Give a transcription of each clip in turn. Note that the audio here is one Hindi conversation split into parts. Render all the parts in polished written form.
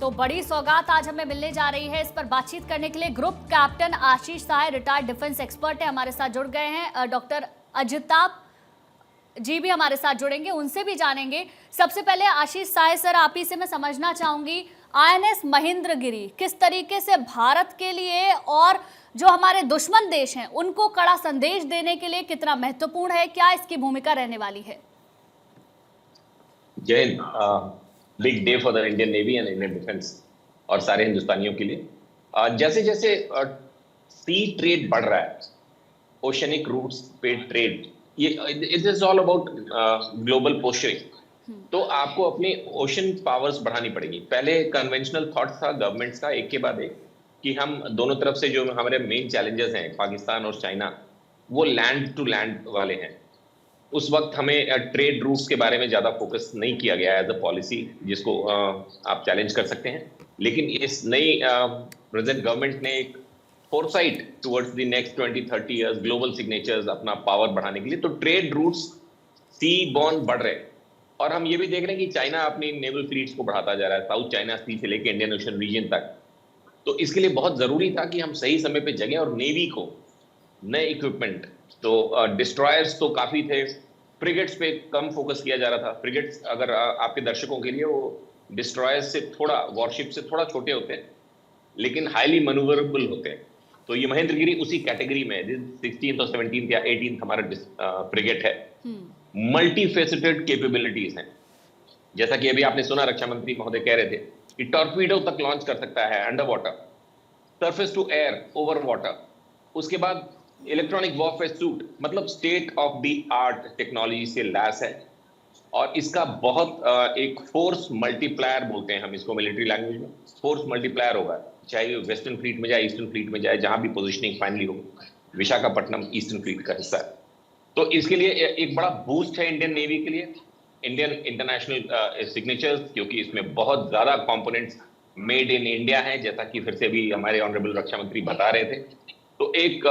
तो बड़ी सौगात आज हमें मिलने जा रही है। इस पर बातचीत करने के लिए ग्रुप कैप्टन आशीष सहाय, रिटायर्ड डिफेंस एक्सपर्ट है, हमारे साथ जुड़ गए हैं। डॉक्टर अजिताभ जी भी हमारे साथ जुड़ेंगे, उनसे भी जानेंगे। सबसे पहले आशीष सहाय सर, आप ही से मैं समझना चाहूंगी, आईएनएस महेंद्रगिरी किस तरीके से भारत के लिए और जो हमारे दुश्मन देश हैं उनको कड़ा संदेश देने के लिए कितना महत्वपूर्ण है, क्या इसकी भूमिका रहने वाली है? जय Hind. Big day for the Indian navy and Indian defence और सारे हिंदुस्तानियों के लिए। जैसे जैसे सी ट्रेड बढ़ रहा है, ओशनिक रूट्स पे ट्रेड, ये it is all about global posturing. तो आपको अपनी ओशन पावर्स बढ़ानी पड़ेगी। पहले कन्वेंशनल थॉट था गवर्नमेंट्स का एक के बाद एक कि हम दोनों तरफ से जो हमारे मेन चैलेंजेस हैं, पाकिस्तान और चाइना, वो लैंड टू लैंड वाले हैं। उस वक्त हमें ट्रेड रूट्स के बारे में ज्यादा फोकस नहीं किया गया एज अ पॉलिसी, जिसको आप चैलेंज कर सकते हैं। लेकिन इस नई प्रेजेंट गवर्नमेंट ने एक foresight towards the next 20-30 years, global signatures, अपना पावर बढ़ाने के लिए, तो ट्रेड रूट्स सी बॉर्न बढ़ रहे हैं। और हम ये भी देख रहे हैं कि चाइना अपनी नेवल फ्लीट्स को बढ़ाता जा रहा है, साउथ चाइना सी से लेकर इंडियन ओशन रीजन तक। तो इसके लिए बहुत जरूरी था कि हम सही समय पे जगें और नेवी को नए इक्विपमेंट, तो डिस्ट्रॉयर्स तो काफी थे, फ्रिगेट्स पे कम फोकस किया जा रहा था। फ्रिगेट्स, अगर आपके दर्शकों के लिए, वो डिस्ट्रॉयर्स से थोड़ा, वॉरशिप से थोड़ा छोटे होते हैं, लेकिन हाईली मैन्यूवरेबल होते हैं। तो ये महेंद्रगिरी उसी कैटेगरी में 16th और 17th या 18th हमारा फ्रिगेट है। मल्टी फेसेटेड कैपेबिलिटीज हैं। जैसा कि अभी आपने सुना, रक्षा मंत्री महोदय कह रहे थे कि टॉर्पीडो तक लॉन्च कर सकता है under water, surface to air, over water. उसके बाद इलेक्ट्रॉनिक वॉरफेयर सूट, मतलब state of the art technology से लैस है। और इसका बहुत एक फोर्स मल्टीप्लायर बोलते हैं हम इसको मिलिट्री लैंग्वेज में, फोर्स मल्टीप्लायर होगा, चाहे वेस्टर्न फ्लीट में जाए, ईस्टर्न फ्लीट में जाए, जहां भी पोजीशनिंग फाइनली हो। विशाखापट्टनम ईस्टर्न फ्लीट का हिस्सा है। तो इसके लिए एक बड़ा बूस्ट है इंडियन नेवी के लिए, इंडियन इंटरनेशनल सिग्नेचर्स, क्योंकि इसमें बहुत ज्यादा कंपोनेंट्स मेड इन इंडिया हैं, जैसा कि फिर से भी हमारे ऑनरेबल रक्षा मंत्री बता रहे थे। तो एक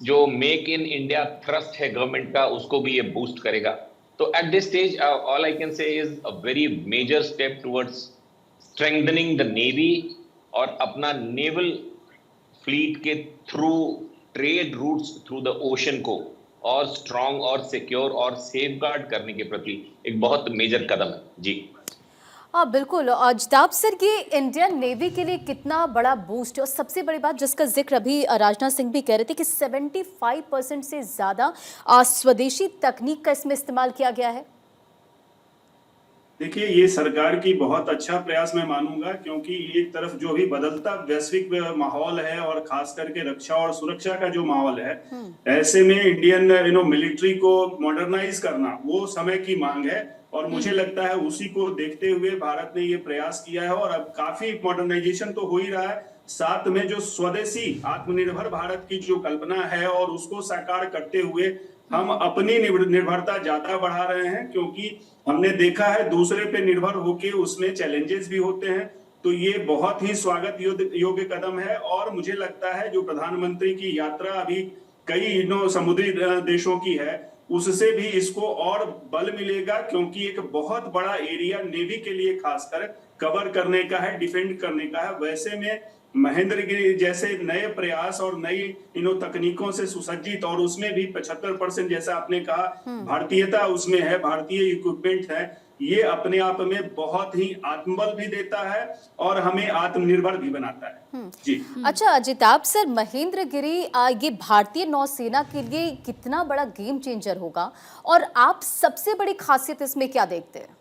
जो मेक इन इंडिया थ्रस्ट है गवर्नमेंट का, उसको भी ये बूस्ट करेगा। तो at this stage all I can say is a very major step towards strengthening the navy और अपना नेवल फ्लीट के through trade routes through the ocean को और स्ट्रांग और सिक्योर और सेफगार्ड करने के प्रति एक बहुत मेजर कदम है। जी हाँ बिल्कुल। अजिताभ सर, ये इंडियन नेवी के लिए कितना बड़ा बूस्ट है, और सबसे बड़ी बात जिसका जिक्र अभी राजनाथ सिंह भी कह रहे थे कि 75% से ज्यादा स्वदेशी तकनीक का इसमें इस्तेमाल किया गया है। देखिए, ये सरकार की बहुत अच्छा प्रयास मैं मानूंगा, क्योंकि एक तरफ जो भी बदलता वैश्विक माहौल है और खास करके रक्षा और सुरक्षा का जो माहौल है, ऐसे में इंडियन मिलिट्री को मॉडर्नाइज करना वो समय की मांग है। और मुझे लगता है उसी को देखते हुए भारत ने ये प्रयास किया है, और अब काफी मॉडर्नाइजेशन तो हो ही रहा है, साथ में जो स्वदेशी आत्मनिर्भर भारत की जो कल्पना है और उसको साकार करते हुए हम अपनी निर्भरता ज्यादा बढ़ा रहे हैं। क्योंकि हमने देखा है दूसरे पे निर्भर होके उसमें चैलेंजेस भी होते हैं। तो ये बहुत ही स्वागत योग्य कदम है। और मुझे लगता है जो प्रधानमंत्री की यात्रा अभी कई समुद्री देशों की है, उससे भी इसको और बल मिलेगा, क्योंकि एक बहुत बड़ा एरिया नेवी के लिए खासकर कवर करने का है, डिफेंड करने का है। वैसे में महेंद्रगिरी जैसे नए प्रयास और नई तकनीकों से सुसज्जित, और उसमें भी 75% जैसा आपने कहा भारतीयता उसमें है, भारतीय इक्विपमेंट है, ये अपने आप में बहुत ही आत्मबल भी देता है और हमें आत्मनिर्भर भी बनाता है। जी अच्छा अजिताभ सर, महेंद्रगिरी ये भारतीय नौसेना के लिए कितना बड़ा गेम चेंजर होगा, और आप सबसे बड़ी खासियत इसमें क्या देखते हैं?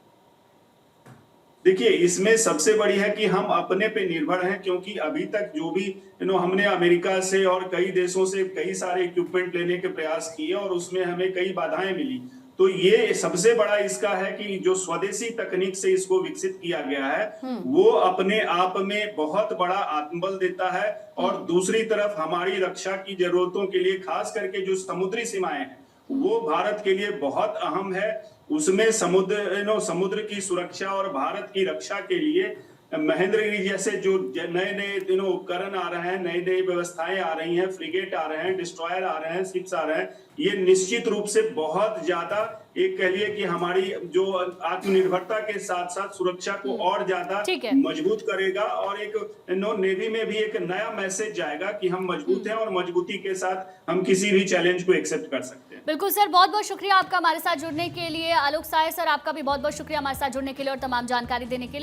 देखिए, इसमें सबसे बड़ी है कि हम अपने पे निर्भर हैं, क्योंकि अभी तक जो भी हमने अमेरिका से और कई देशों से कई सारे इक्विपमेंट लेने के प्रयास किए और उसमें हमें कई बाधाएं मिली। तो ये सबसे बड़ा इसका है कि जो स्वदेशी तकनीक से इसको विकसित किया गया है वो अपने आप में बहुत बड़ा आत्मबल देता है। और दूसरी तरफ हमारी रक्षा की जरूरतों के लिए, खास करके जो समुद्री सीमाएं हैं, वो भारत के लिए बहुत अहम है। उसमें समुद्र की सुरक्षा और भारत की रक्षा के लिए महेंद्रगिरी जैसे जो नए नए उपकरण आ रहे हैं, नई नई व्यवस्थाएं आ रही हैं, फ्रिगेट आ रहे हैं, डिस्ट्रॉयर आ रहे हैं, शिप्स आ रहे हैं, ये निश्चित रूप से बहुत ज्यादा एक कह लिए कि हमारी जो आत्मनिर्भरता के साथ साथ सुरक्षा को और ज्यादा ठीक है। मजबूत करेगा, और एक नेवी में भी एक नया मैसेज जाएगा कि हम मजबूत हैं और मजबूती के साथ हम किसी भी चैलेंज को एक्सेप्ट कर सकते हैं। बिल्कुल सर, बहुत बहुत शुक्रिया आपका हमारे साथ जुड़ने के लिए। आलोक साय सर, आपका भी बहुत बहुत शुक्रिया हमारे साथ जुड़ने के लिए और तमाम जानकारी देने के लिए।